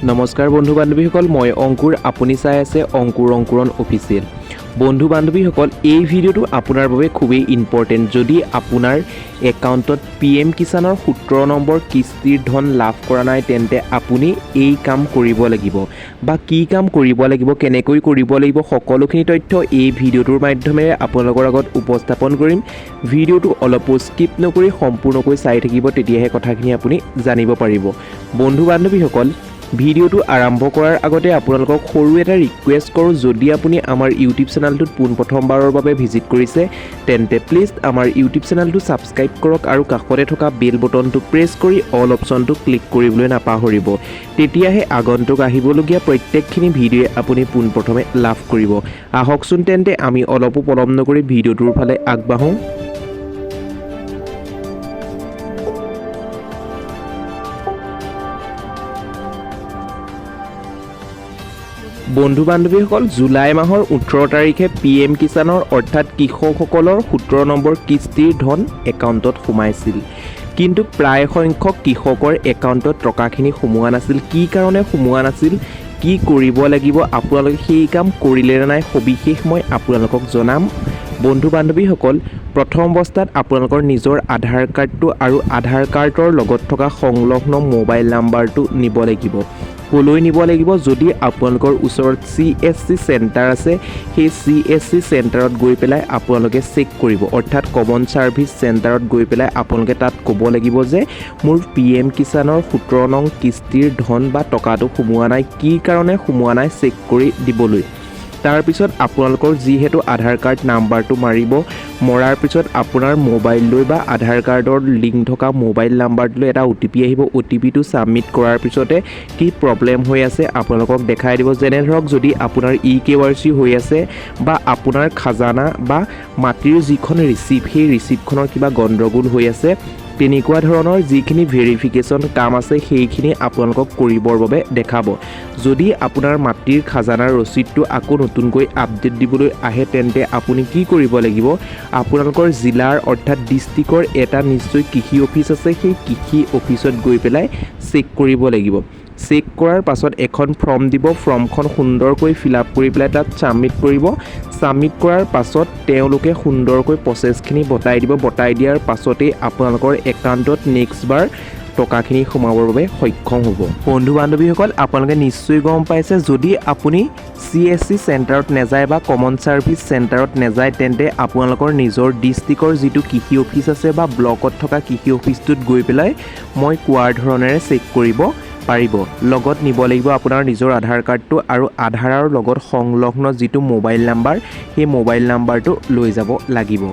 নমস্কাৰ বন্ধু বান্ধৱীসকল, মই অংকুৰ। আপুনি চাই আছে অংকুৰণ অফিচিয়েল। বন্ধু বান্ধৱীসকল, এই ভিডিঅ'টো আপোনাৰ বাবে খুবেই ইম্পৰ্টেণ্ট। যদি আপোনাৰ একাউণ্টত PM কিষাণৰ 17 নম্বৰ কিস্তিৰ ধন লাভ কৰা নাই, তেন্তে আপুনি এই কাম কৰিব লাগিব। বা কি কাম কৰিব লাগিব, কেনেকৈ কৰিব লাগিব, সকলোখিনি তথ্য এই ভিডিঅ'টোৰ মাধ্যমেৰে আপোনালোকৰ আগত উপস্থাপন কৰিম। ভিডিঅ'টো অলপো স্কিপ নকৰি সম্পূৰ্ণকৈ চাই থাকিব, তেতিয়াহে কথাখিনি আপুনি জানিব পাৰিব। বন্ধু বান্ধৱীসকল, ভিডিঅ'টো আৰম্ভ কৰাৰ আগতে আপোনালোকক সৰু এটা ৰিকুৱেষ্ট কৰোঁ, যদি আপুনি আমাৰ ইউটিউব চেনেলটোত পোনপ্ৰথমবাৰৰ বাবে ভিজিট কৰিছে, তেন্তে প্লিজ আমাৰ ইউটিউব চেনেলটো ছাবস্ক্ৰাইব কৰক আৰু কাষতে থকা বেল বটনটো প্ৰেছ কৰি অল অপশ্যনটো ক্লিক কৰিবলৈ নাপাহৰিব। তেতিয়াহে আগন্তুক আহিবলগীয়া প্ৰত্যেকখিনি ভিডিঅ'ই আপুনি পোনপ্ৰথমে লাভ কৰিব। আহকচোন তেন্তে আমি অলপো পলম নকৰি ভিডিঅ'টোৰ ফালে আগবাঢ়োঁ। বন্ধু বান্ধৱীসকল, জুলাই মাহৰ 18 তাৰিখে PM কিষাণৰ অৰ্থাৎ কৃষকসকলৰ 17 নম্বৰ কিস্তিৰ ধন একাউণ্টত সোমাইছিল। কিন্তু প্ৰায় সংখ্যক কৃষকৰ একাউণ্টত টকাখিনি সোমোৱা নাছিল। কি কাৰণে সোমোৱা নাছিল, কি কৰিব লাগিব, আপোনালোকে সেই কাম কৰিলে নে নাই, সবিশেষ মই আপোনালোকক জনাম। বন্ধু বান্ধৱীসকল, প্ৰথম অৱস্থাত আপোনালোকৰ নিজৰ আধাৰ কাৰ্ডটো আৰু আধাৰ কাৰ্ডৰ লগত থকা সংলগ্ন মোবাইল নাম্বাৰটো নিব লাগিব। কলৈ নিব লাগিব, যদি আপোনালোকৰ ওচৰত CSC চেণ্টাৰ আছে, সেই CSC চেণ্টাৰত গৈ পেলাই আপোনালোকে চেক কৰিব, অৰ্থাৎ কমন ছাৰ্ভিচ চেণ্টাৰত গৈ পেলাই আপোনালোকে তাত ক'ব লাগিব যে মোৰ PM কিষাণৰ 17 নং কিস্তিৰ ধন বা টকাটো সোমোৱা নাই, কি কাৰণে সোমোৱা নাই চেক কৰি দিবলৈ। তাৰপিছত আপোনালোকৰ যিহেতু আধাৰ কাৰ্ড নাম্বাৰটো মাৰিব, মৰাৰ পিছত আপোনাৰ মোবাইললৈ বা আধাৰ কাৰ্ডৰ লিংক থকা মোবাইল নাম্বাৰটোলৈ এটা OTP আহিব। OTPটো ছাবমিট কৰাৰ পিছতে কি প্ৰব্লেম হৈ আছে আপোনালোকক দেখাই দিব। যেনে ধৰক, যদি আপোনাৰ EKYC হৈ আছে বা আপোনাৰ খাজানা বা মাটিৰ যিখন ৰিচিপ্ট, সেই ৰিচিপ্টখনৰ কিবা গণ্ডগোল হৈ আছে, তেনেকুৱা ধৰণৰ যিখিনি ভেৰিফিকেশ্যন কাম আছে সেইখিনি আপোনালোকক কৰিবৰ বাবে দেখাব। যদি আপোনাৰ মাটিৰ খাজানাৰ ৰচিদটো আকৌ নতুনকৈ আপডেট দিবলৈ আহে, তেন্তে আপুনি কি কৰিব লাগিব, আপোনালোকৰ জিলাৰ অৰ্থাৎ ডিষ্ট্ৰিক্টৰ এটা নিশ্চয় কৃষি অফিচ আছে, সেই কৃষি অফিচত গৈ পেলাই চেক কৰিব লাগিব। চেক কৰাৰ পাছত এখন ফৰ্ম দিব, ফৰ্মখন সুন্দৰকৈ ফিল আপ কৰি পেলাই তাত ছাবমিট কৰিব। ছাবমিট কৰাৰ পাছত তেওঁলোকে সুন্দৰকৈ প্ৰচেছখিনি বতাই দিব। বতাই দিয়াৰ পাছতেই আপোনালোকৰ একাউণ্টত নেক্সট বাৰ টকাখিনি সোমাবৰ বাবে সক্ষম হ'ব। বন্ধু বান্ধৱীসকল, আপোনালোকে নিশ্চয় গম পাইছে, যদি আপুনি CSC চেণ্টাৰত নেযায় বা কমন ছাৰ্ভিচ চেণ্টাৰত নেযায়, তেন্তে আপোনালোকৰ নিজৰ ডিষ্ট্ৰিক্টৰ যিটো কৃষি অফিচ আছে বা ব্লকত থকা কৃষি অফিচটোত গৈ পেলাই মই কোৱাৰ ধৰণেৰে চেক কৰিব পাৰিব। লগত নিব লাগিব আপোনাৰ নিজৰ আধাৰ কাৰ্ডটো আৰু আধাৰৰ লগত সংলগ্ন যিটো মোবাইল নাম্বাৰ, সেই মোবাইল নাম্বাৰটো লৈ যাব লাগিব।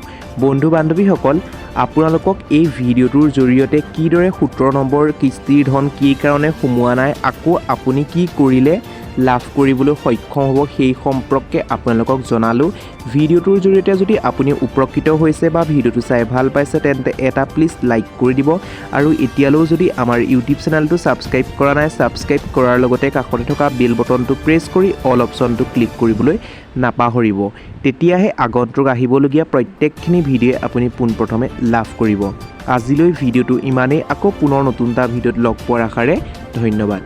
বন্ধু বান্ধৱীসকল, আপোনালোকক এই ভিডিঅ'টোৰ জৰিয়তে কিদৰে 17 নম্বৰ কিস্তিৰ ধন কি কাৰণে সোমোৱা নাই, আকৌ আপুনি কি কৰিলে লাভ কৰিবলৈ সক্ষম হ'ব, সেই সম্পৰ্কে আপোনালোকক জনালোঁ। ভিডিঅ'টোৰ জৰিয়তে যদি আপুনি উপকৃত হৈছে বা ভিডিঅ'টো চাই ভাল পাইছে, তেন্তে এটা প্লিজ লাইক কৰি দিব। আৰু এতিয়ালৈও যদি আমাৰ ইউটিউব চেনেলটো ছাবস্ক্ৰাইব কৰা নাই, ছাবস্ক্ৰাইব কৰাৰ লগতে কাষতে থকা বেল বটনটো প্ৰেছ কৰি অল অপশ্যনটো ক্লিক কৰিবলৈ নাপাহৰিব। তেতিয়াহে আগন্তুক আহিবলগীয়া প্ৰত্যেকখিনি ভিডিঅ'ই আপুনি পোনপ্ৰথমে লাভ কৰিব। আজিলৈ ভিডিঅ'টো ইমানেই। আকৌ পুনৰ নতুন এটা ভিডিঅ'ত লগ পোৱাৰ আশাৰে ধন্যবাদ।